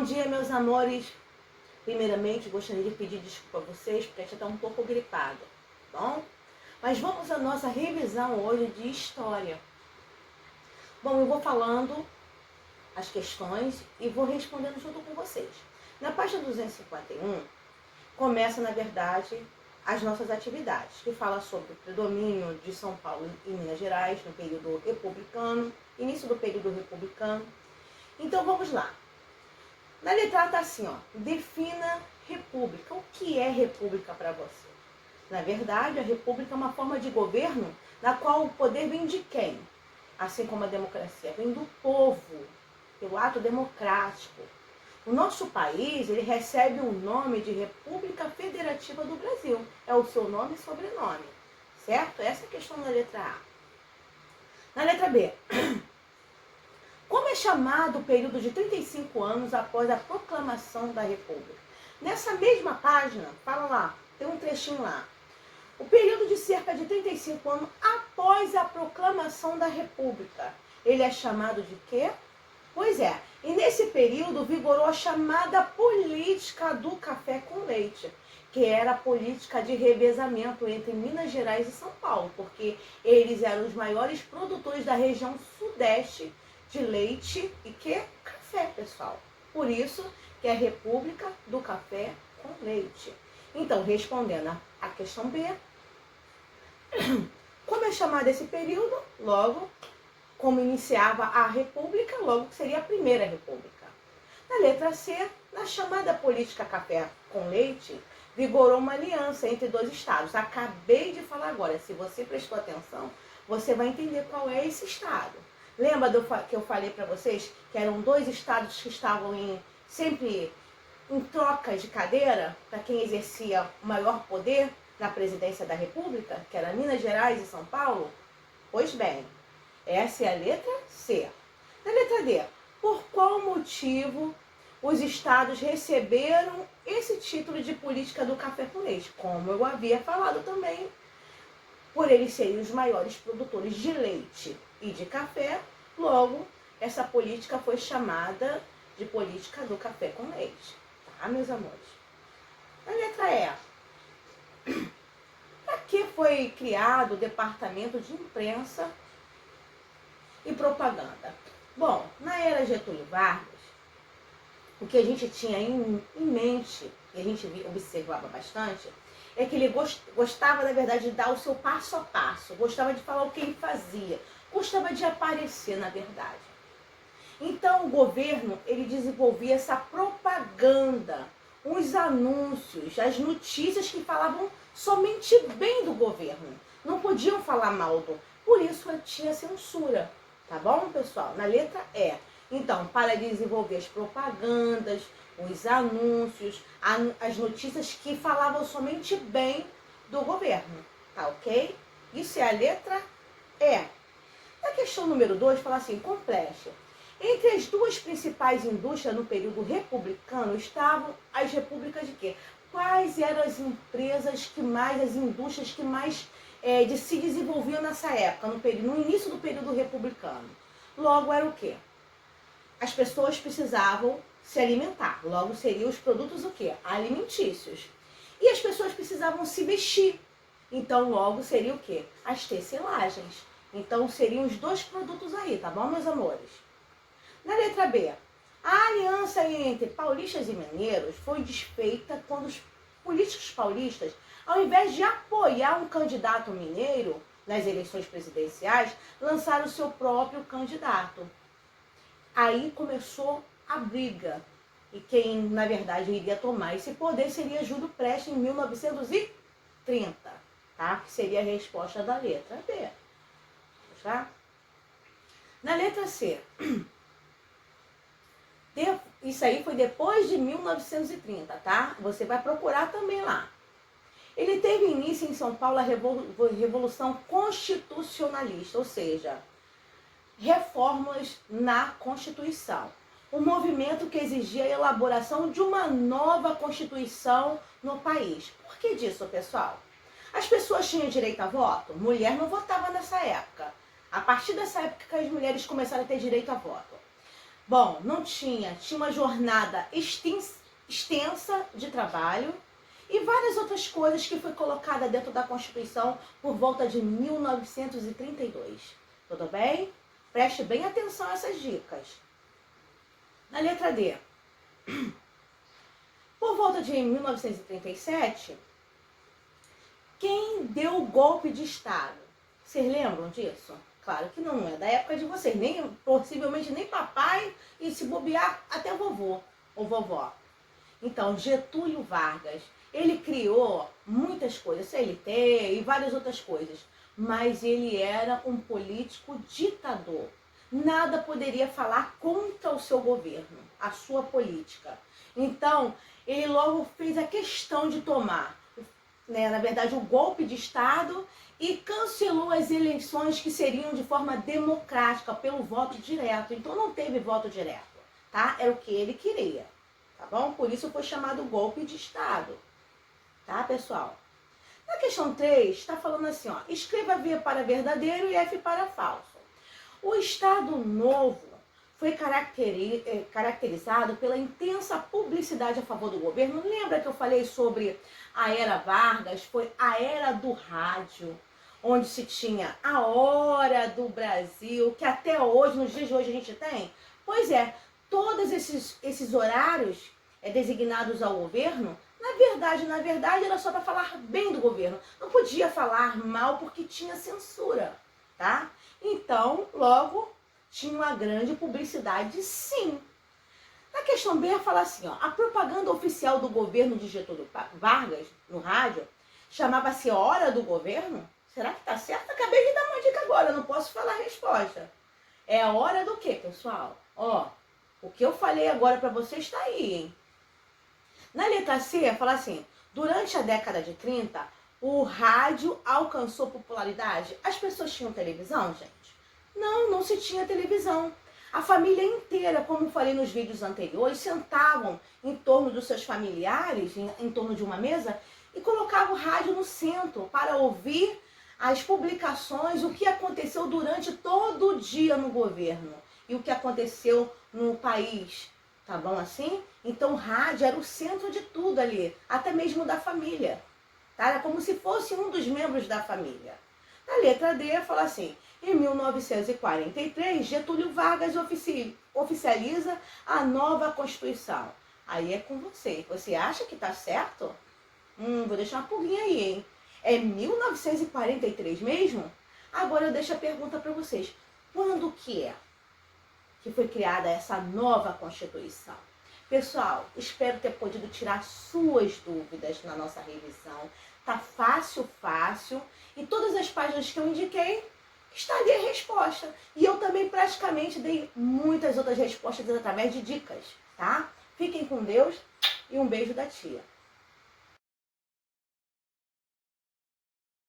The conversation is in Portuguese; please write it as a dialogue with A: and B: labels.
A: dia, meus amores. Primeiramente, gostaria de pedir desculpa a vocês, porque a gente está um pouco gripada, tá bom? Mas vamos à nossa revisão hoje de história. Bom, eu vou falando as questões e vou respondendo junto com vocês. Na página 251, começa, na verdade, as nossas atividades, que fala sobre o predomínio de São Paulo e Minas Gerais no período republicano, início do período republicano. Então, vamos lá. Na letra A está assim, ó, defina república. O que é república para você? Na verdade, a república é uma forma de governo na qual o poder vem de quem? Assim como a democracia vem do povo, pelo ato democrático. O nosso país, ele recebe o nome de República Federativa do Brasil. É o seu nome e sobrenome, certo? Essa é a questão da letra A. Na letra B, como é chamado o período de 35 anos após a proclamação da República? Nessa mesma página, fala lá, tem um trechinho lá. O período de cerca de 35 anos após a proclamação da República. Ele é chamado de quê? Pois é, e nesse período vigorou a chamada política do café com leite, que era a política de revezamento entre Minas Gerais e São Paulo, porque eles eram os maiores produtores da região sudeste de leite e que? Café, pessoal. Por isso que é a República do Café com Leite. Então, respondendo a questão B, como é chamado esse período? Logo, como iniciava a República, logo seria a Primeira República. Na letra C, na chamada política café com leite, vigorou uma aliança entre dois estados. Acabei de falar agora, se você prestou atenção, você vai entender qual é esse estado. Lembra que eu falei para vocês que eram dois estados que estavam sempre em trocas de cadeira para quem exercia o maior poder na presidência da República, que era Minas Gerais e São Paulo? Pois bem, essa é a letra C. Na letra D, por qual motivo os estados receberam esse título de política do café com leite? Como eu havia falado também, por eles serem os maiores produtores de leite e de café, logo, essa política foi chamada de política do café com leite. Tá, meus amores? Na letra E, para que foi criado o Departamento de Imprensa e Propaganda? Bom, na era Getúlio Vargas, o que a gente tinha em mente, e a gente observava bastante, é que ele gostava, na verdade, de dar o seu passo a passo, gostava de falar o que ele fazia, gostava de aparecer, na verdade. Então, o governo, ele desenvolvia essa propaganda, os anúncios, as notícias que falavam somente bem do governo. Não podiam falar mal do... Por isso, tinha censura. Tá bom, pessoal? Na letra E. Então, para desenvolver as propagandas, os anúncios, as notícias que falavam somente bem do governo. Tá ok? Isso é a letra E. Na questão número 2, fala assim, complete. Entre as duas principais indústrias no período republicano estavam as repúblicas de quê? Quais eram as empresas que mais, as indústrias que mais se desenvolviam nessa época, no início do período republicano? Logo era o quê? As pessoas precisavam se alimentar, logo seriam os produtos o quê? Alimentícios. E as pessoas precisavam se vestir, então logo seria o quê? As tecelagens. Então seriam os dois produtos aí, tá bom, meus amores? Na letra B, a aliança entre paulistas e mineiros foi desfeita quando os políticos paulistas, ao invés de apoiar um candidato mineiro nas eleições presidenciais, lançaram o seu próprio candidato. Aí começou a briga. E quem, na verdade, iria tomar esse poder seria Júlio Prestes em 1930, tá? Que seria a resposta da letra B. Tá? Na letra C, isso aí foi depois de 1930, tá? Você vai procurar também lá. Ele teve início em São Paulo a Revolução Constitucionalista, ou seja, reformas na Constituição. Um movimento que exigia a elaboração de uma nova Constituição no país. Por que disso, pessoal? As pessoas tinham direito a voto? Mulher não votava nessa época. A partir dessa época que as mulheres começaram a ter direito a voto. Bom, não tinha. Tinha uma jornada extensa de trabalho e várias outras coisas que foi colocada dentro da Constituição por volta de 1932. Tudo bem? Preste bem atenção a essas dicas. Na letra D. Por volta de 1937, quem deu o golpe de Estado? Vocês lembram disso? Claro que não é da época de vocês, nem possivelmente nem papai e se bobear até vovô ou vovó. Então, Getúlio Vargas, ele criou muitas coisas, CLT e várias outras coisas, mas ele era um político ditador. Nada poderia falar contra o seu governo, a sua política. Então, ele logo fez a questão de tomar, na verdade, o golpe de Estado e cancelou as eleições que seriam de forma democrática, pelo voto direto. Então, não teve voto direto, tá? Era o que ele queria, tá bom? Por isso foi chamado golpe de Estado, tá, pessoal? Na questão 3, está falando assim, ó, escreva V para verdadeiro e F para falso. O Estado Novo foi caracterizado pela intensa publicidade a favor do governo. Lembra que eu falei sobre a era Vargas? Foi a era do rádio, onde se tinha a Hora do Brasil, que até hoje, nos dias de hoje, a gente tem. Pois é, todos esses horários designados ao governo, na verdade, era só para falar bem do governo. Não podia falar mal porque tinha censura, tá? Então, logo, tinha uma grande publicidade, sim. Na questão B, fala assim, ó, a propaganda oficial do governo de Getúlio Vargas, no rádio, chamava-se Hora do Governo? Será que tá certo? Acabei de dar uma dica agora, eu não posso falar a resposta. É a hora do quê, pessoal? Ó, o que eu falei agora para vocês está aí, hein? Na letra C, fala assim, durante a década de 30, o rádio alcançou popularidade. As pessoas tinham televisão, gente? Não, não se tinha televisão. A família inteira, como falei nos vídeos anteriores, sentavam em torno dos seus familiares, em torno de uma mesa, e colocavam o rádio no centro para ouvir as publicações, o que aconteceu durante todo o dia no governo e o que aconteceu no país. Tá bom assim? Então o rádio era o centro de tudo ali, até mesmo da família. Tá? Era como se fosse um dos membros da família. Na letra D, fala assim, em 1943, Getúlio Vargas oficializa a nova Constituição. Aí é com você. Você acha que tá certo? Vou deixar uma pulguinha aí, hein? É 1943 mesmo? Agora eu deixo a pergunta para vocês. Quando que foi criada essa nova Constituição? Pessoal, espero ter podido tirar suas dúvidas na nossa revisão. Tá fácil. E todas as páginas que eu indiquei, está ali a resposta. E eu também praticamente dei muitas outras respostas através de dicas, tá? Fiquem com Deus e um beijo da tia.